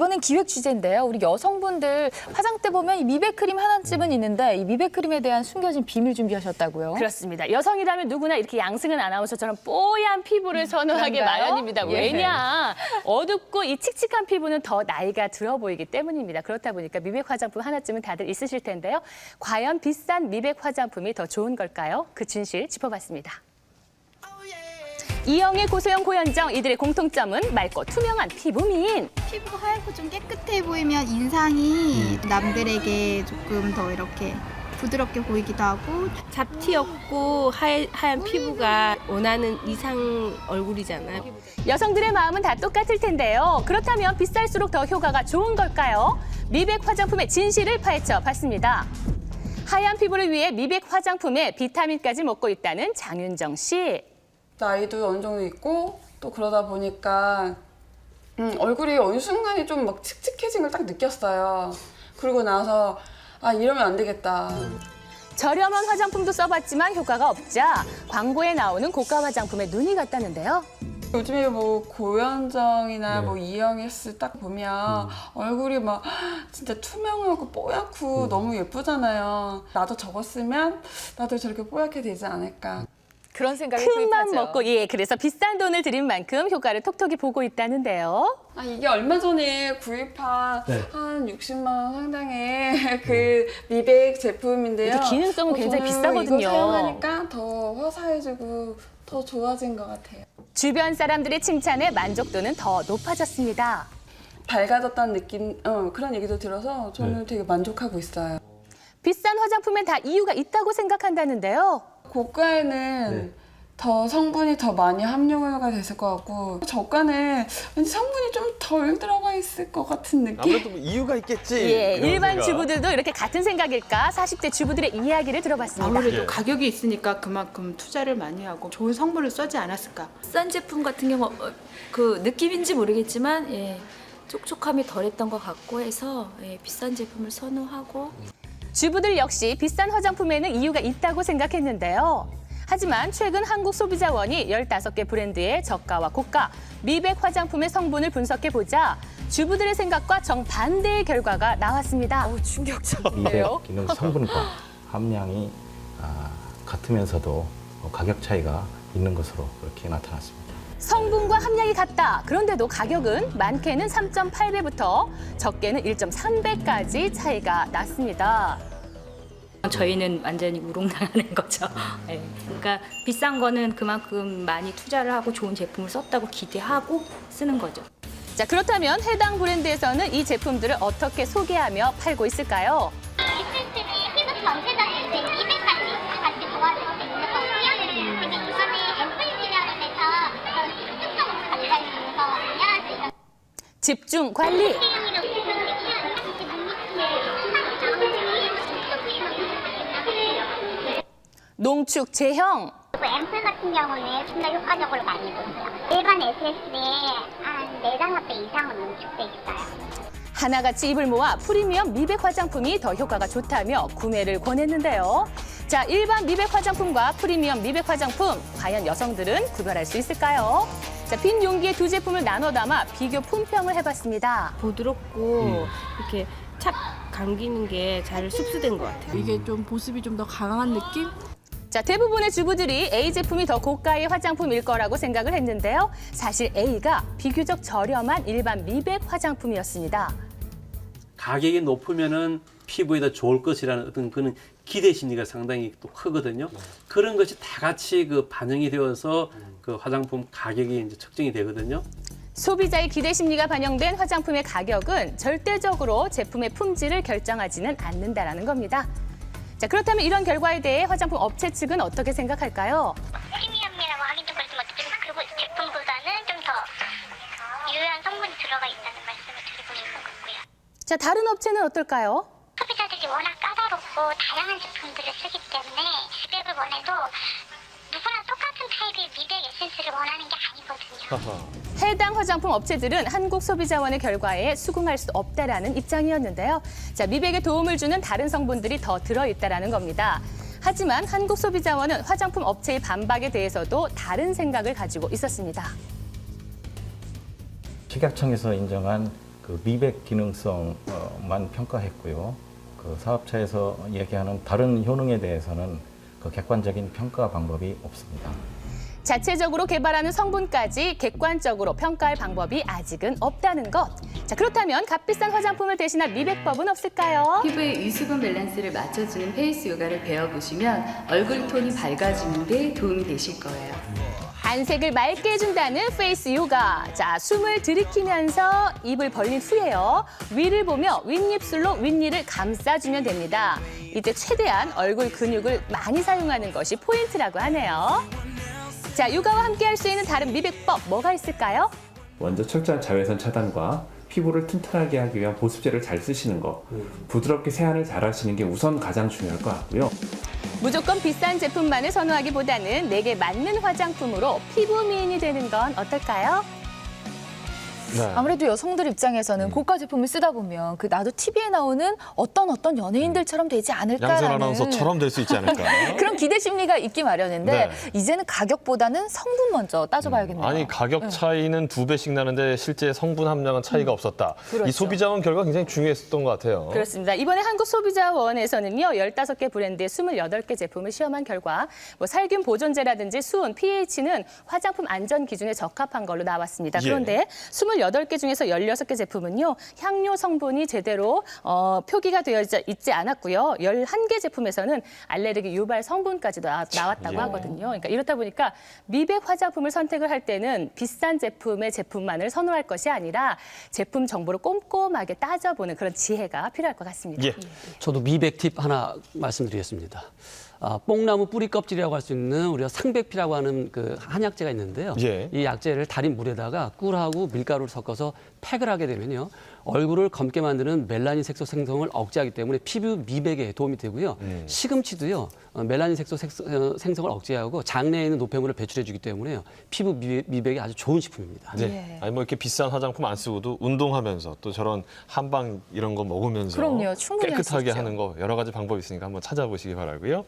이번엔 기획 주제인데요. 우리 여성분들 화장대 보면 이 미백 크림 하나쯤은 있는데 이 미백 크림에 대한 숨겨진 비밀 준비하셨다고요? 그렇습니다. 여성이라면 누구나 이렇게 양승은 아나운서처럼 뽀얀 피부를 선호하게 그런가요? 마련입니다. 예. 왜냐? 어둡고 이 칙칙한 피부는 더 나이가 들어 보이기 때문입니다. 그렇다 보니까 미백 화장품 하나쯤은 다들 있으실 텐데요. 과연 비싼 미백 화장품이 더 좋은 걸까요? 그 진실 짚어봤습니다. 이영애, 고소영, 고현정 이들의 공통점은 맑고 투명한 피부 미인. 피부가 하얗고 좀 깨끗해 보이면 인상이 남들에게 조금 더 이렇게 부드럽게 보이기도 하고 잡티 없고 하얀 피부가 원하는 이상 얼굴이잖아요. 여성들의 마음은 다 똑같을 텐데요. 그렇다면 비쌀수록 더 효과가 좋은 걸까요? 미백 화장품의 진실을 파헤쳐 봤습니다. 하얀 피부를 위해 미백 화장품에 비타민까지 먹고 있다는 장윤정 씨. 나이도 어느 정도 있고 또 그러다 보니까 얼굴이 어느 순간에 좀 막 칙칙해진 걸 딱 느꼈어요. 그러고 나서 아 이러면 안 되겠다. 저렴한 화장품도 써봤지만 효과가 없자 광고에 나오는 고가 화장품에 눈이 갔다는데요. 요즘에 뭐 고현정이나 뭐 이영애 씨 딱 보면 얼굴이 막 진짜 투명하고 뽀얗고 너무 예쁘잖아요. 나도 저거 쓰면 나도 저렇게 뽀얗게 되지 않을까. 그런 생각이 큰 맘 구입하죠. 먹고 그래서 비싼 돈을 들인 만큼 효과를 톡톡히 보고 있다는데요. 아 이게 얼마 전에 구입한 한 60만 원 상당의 그 미백 제품인데요. 근데 기능성은 굉장히 저는 비싸거든요. 이거 사용하니까 더 화사해지고 더 좋아진 것 같아요. 주변 사람들의 칭찬에 만족도는 더 높아졌습니다. 밝아졌다는 느낌, 그런 얘기도 들어서 저는 되게 만족하고 있어요. 비싼 화장품엔 다 이유가 있다고 생각한다는데요. 고가에는 더 성분이 더 많이 함유가 됐을 것 같고 저가는 왠지 성분이 좀 덜 들어가 있을 것 같은 느낌? 아무래도 뭐 이유가 있겠지. 예, 그런 일반 생각. 주부들도 이렇게 같은 생각일까? 40대 주부들의 이야기를 들어봤습니다. 아무래도 예. 가격이 있으니까 그만큼 투자를 많이 하고 좋은 성분을 쓰지 않았을까. 싼 제품 같은 경우 그 느낌인지 모르겠지만 촉촉함이 덜했던 것 같고 해서 비싼 제품을 선호하고 주부들 역시 비싼 화장품에는 이유가 있다고 생각했는데요. 하지만 최근 한국소비자원이 15개 브랜드의 저가와 고가, 미백 화장품의 성분을 분석해보자 주부들의 생각과 정반대의 결과가 나왔습니다. 충격적인데요. 미백 기능 성분과 함량이 같으면서도 가격 차이가 있는 것으로 그렇게 나타났습니다. 성분과 함량이 같다. 그런데도 가격은 많게는 3.8배부터 적게는 1.3배까지 차이가 났습니다. 저희는 완전히 우롱당하는 거죠. 그러니까 비싼 거는 그만큼 많이 투자를 하고 좋은 제품을 썼다고 기대하고 쓰는 거죠. 자, 그렇다면 해당 브랜드에서는 이 제품들을 어떻게 소개하며 팔고 있을까요? 시스템이 피부 전체적인 미백까지 같이 도와줄 수 있는 거고요. 그리고 이번에 앰플이라는 데서 집중적으로 관리할 수 있는 거 안녕하세요. 집중 관리. 농축 제형. 앰플 같은 경우는 좀 더 효과적으로 많이 보여요. 일반 SS에 한 4-5배 이상은 농축돼 있어요. 하나같이 입을 모아 프리미엄 미백 화장품이 더 효과가 좋다며 구매를 권했는데요. 자, 일반 미백 화장품과 프리미엄 미백 화장품, 과연 여성들은 구별할 수 있을까요? 자, 빈 용기에 두 제품을 나눠 담아 비교 품평을 해봤습니다. 부드럽고 이렇게 착 감기는 게 잘 흡수된 것 같아요. 이게 좀 보습이 좀 더 강한 느낌? 자, 대부분의 주부들이 A 제품이 더 고가의 화장품일 거라고 생각을 했는데요. 사실 A가 비교적 저렴한 일반 미백 화장품이었습니다. 가격이 높으면은 피부에 더 좋을 것이라는 어떤 그런 기대 심리가 상당히 또 크거든요. 그런 것이 다 같이 그 반영이 되어서 그 화장품 가격이 이제 측정이 되거든요. 소비자의 기대 심리가 반영된 화장품의 가격은 절대적으로 제품의 품질을 결정하지는 않는다라는 겁니다. 자, 그렇다면 이런 결과에 대해 화장품 업체 측은 어떻게 생각할까요? 프리미엄이라고 하긴 좀 그렇지만 어쨌든 그 제품보다는 좀 더 유효한 성분이 들어가 있다는 말씀을 드리고 싶은 거고요. 자, 다른 업체는 어떨까요? 소비자들이 워낙 까다롭고 다양한 제품들을 쓰기 때문에 미백을 원해도 누구나 똑같은 타입의 미백 에센스를 원하는 게 아니거든요. 해당 화장품 업체들은 한국소비자원의 결과에 수긍할 수 없다라는 입장이었는데요. 자, 미백에 도움을 주는 다른 성분들이 더 들어있다라는 겁니다. 하지만 한국소비자원은 화장품 업체의 반박에 대해서도 다른 생각을 가지고 있었습니다. 식약청에서 인정한 그 미백 기능성만 평가했고요. 그 사업체에서 얘기하는 다른 효능에 대해서는 그 객관적인 평가 방법이 없습니다. 자체적으로 개발하는 성분까지 객관적으로 평가할 방법이 아직은 없다는 것. 자, 그렇다면 값비싼 화장품을 대신할 미백법은 없을까요? 피부의 유수분 밸런스를 맞춰주는 페이스 요가를 배워보시면 얼굴 톤이 밝아지는 데 도움이 되실 거예요. 안색을 맑게 해준다는 페이스 요가. 자, 숨을 들이키면서 입을 벌린 후에요. 위를 보며 윗입술로 윗니를 감싸주면 됩니다. 이때 최대한 얼굴 근육을 많이 사용하는 것이 포인트라고 하네요. 자, 요가와 함께 할 수 있는 다른 미백법 뭐가 있을까요? 먼저 철저한 자외선 차단과 피부를 튼튼하게 하기 위한 보습제를 잘 쓰시는 거, 부드럽게 세안을 잘 하시는 게 우선 가장 중요할 것 같고요. 무조건 비싼 제품만을 선호하기보다는 내게 맞는 화장품으로 피부 미인이 되는 건 어떨까요? 아무래도 여성들 입장에서는 고가 제품을 쓰다 보면 그 나도 TV에 나오는 어떤 연예인들처럼 되지 않을까라는 양세찬 아나운서처럼 될 수 있지 않을까. 그런 기대 심리가 있기 마련인데 네. 이제는 가격보다는 성분 먼저 따져봐야겠네요. 아니 가격 차이는 2배씩 나는데 실제 성분 함량은 차이가 없었다. 그렇죠. 이 소비자원 결과 굉장히 중요했었던 것 같아요. 그렇습니다. 이번에 한국소비자원에서는요, 15개 브랜드의 28개 제품을 시험한 결과 뭐 살균 보존제라든지 수온, pH는 화장품 안전 기준에 적합한 걸로 나왔습니다. 예. 그런데 28개 중에서 16개 제품은요, 향료 성분이 제대로 표기가 되어 있지 않았고요. 11개 제품에서는 알레르기 유발 성분까지도 나왔다고 예. 하거든요. 그러니까 이렇다 보니까 미백 화장품을 선택을 할 때는 비싼 제품의 제품만을 선호할 것이 아니라 제품 정보를 꼼꼼하게 따져보는 그런 지혜가 필요할 것 같습니다. 예. 저도 미백 팁 하나 말씀드리겠습니다. 뽕나무 뿌리 껍질이라고 할 수 있는 우리가 상백피라고 하는 그 한약재가 있는데요. 예. 이 약재를 달인 물에다가 꿀하고 밀가루를 섞어서 팩을 하게 되면요. 얼굴을 검게 만드는 멜라닌 색소 생성을 억제하기 때문에 피부 미백에 도움이 되고요. 시금치도요. 멜라닌 색소 생성을 억제하고 장내에 있는 노폐물을 배출해주기 때문에요. 피부 미백에 아주 좋은 식품입니다. 네. 아니 뭐 이렇게 비싼 화장품 안 쓰고도 운동하면서 또 저런 한방 이런 거 먹으면서 그럼요. 충분히 할수 깨끗하게 있죠. 하는 거 여러 가지 방법이 있으니까 한번 찾아보시기 바라고요.